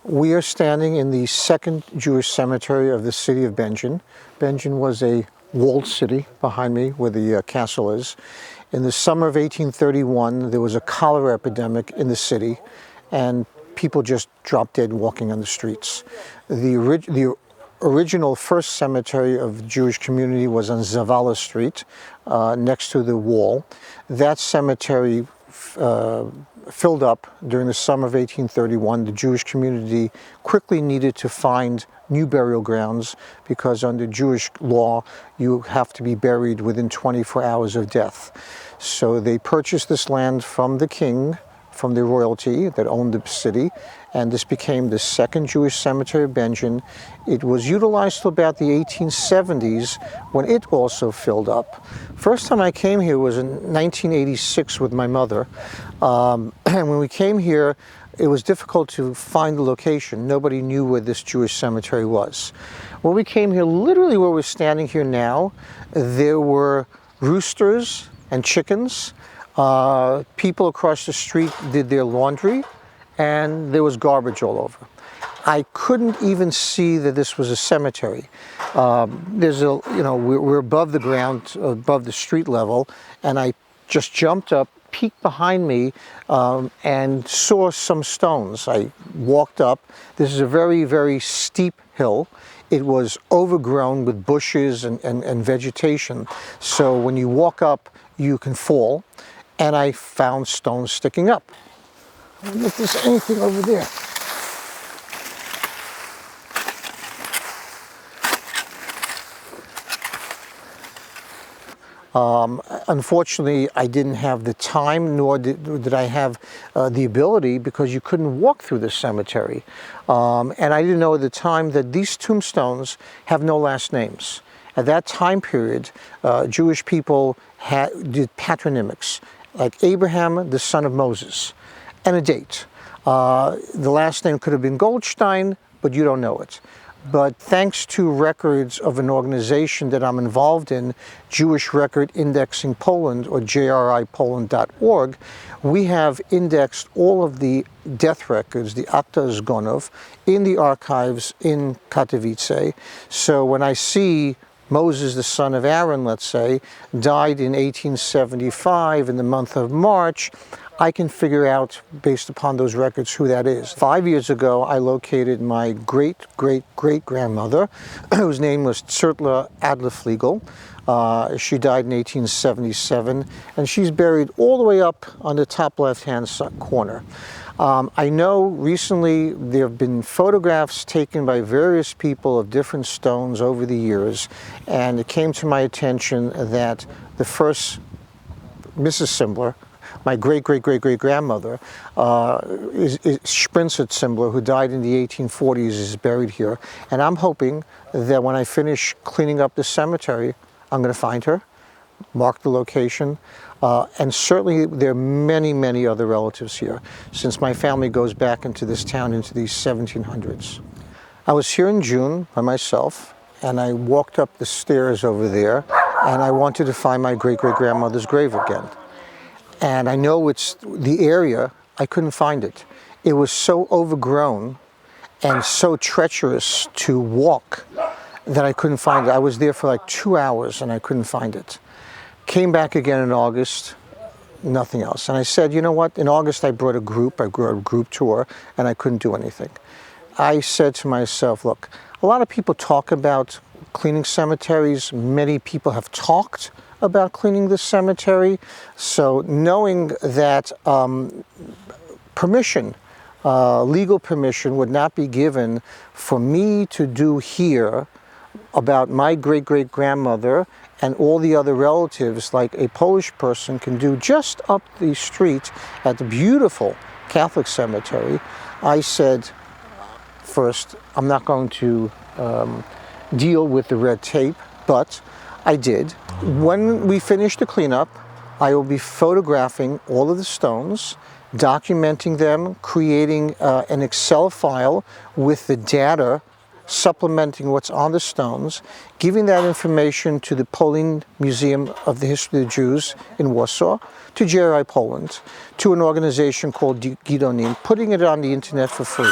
We are standing in the second Jewish cemetery of the city of Będzin. Będzin was a walled city behind me where the castle is. In the summer of 1831, there was a cholera epidemic in the city, and people just dropped dead walking on the streets. The original first cemetery of the Jewish community was on Zavala Street, next to the wall. That cemetery filled up during the summer of 1831. The Jewish community quickly needed to find new burial grounds because under Jewish law you have to be buried within 24 hours of death. So they purchased this land from the king, from the royalty that owned the city, and this became the second Jewish cemetery of Będzin. It was utilized till about the 1870s when it also filled up. First time I came here was in 1986 with my mother. And when we came here, it was difficult to find the location. Nobody knew where this Jewish cemetery was. When we came here, literally where we're standing here now, there were roosters and chickens. People across the street did their laundry, and there was garbage all over. I couldn't even see that this was a cemetery. We're above the ground, above the street level, and I just jumped up, peeked behind me, and saw some stones. I walked up. This is a very, very steep hill. It was overgrown with bushes and vegetation. So when you walk up, you can fall. And I found stones sticking up. I wonder if there's anything over there. Unfortunately, I didn't have the time, nor did I have the ability, because you couldn't walk through the cemetery. And I didn't know at the time that these tombstones have no last names. At that time period, Jewish people did patronymics, like Abraham, the son of Moses, and a date. The last name could have been Goldstein, but you don't know it. But thanks to records of an organization that I'm involved in, Jewish Record Indexing Poland, or jripoland.org, we have indexed all of the death records, the Akta Zgonów, in the archives in Katowice. So when I see Moses, the son of Aaron, let's say, died in 1875 in the month of March, I can figure out, based upon those records, who that is. 5 years ago, I located my great-great-great-grandmother, whose name was Cymbler Adlerflegel. She died in 1877, and she's buried all the way up on the top left-hand corner. I know recently there have been photographs taken by various people of different stones over the years, and it came to my attention that the first Mrs. Cymbler, my great-great-great-great-grandmother, is Sprinzert Cymbler, who died in the 1840s, is buried here. And I'm hoping that when I finish cleaning up the cemetery, I'm going to find her, mark the location, and certainly there are many, many other relatives here, since my family goes back into this town into the 1700s. I was here in June by myself, and I walked up the stairs over there, and I wanted to find my great-great-grandmother's grave again. And I know it's the area, I couldn't find it. It was so overgrown and so treacherous to walk that I couldn't find it. I was there for like 2 hours and I couldn't find it. Came back again in August, nothing else. And I said, you know what, in August I brought a group tour, and I couldn't do anything. I said to myself, look, a lot of people talk about cleaning cemeteries. Many people have talked about cleaning the cemetery. So knowing that legal permission would not be given for me to do here about my great-great-grandmother and all the other relatives like a Polish person can do just up the street at the beautiful Catholic cemetery, I said, first, I'm not going to deal with the red tape, but I did. When we finish the cleanup, I will be photographing all of the stones, documenting them, creating an Excel file with the data supplementing what's on the stones, giving that information to the Polish Museum of the History of the Jews in Warsaw, to JRI Poland, to an organization called Gidonim, putting it on the internet for free.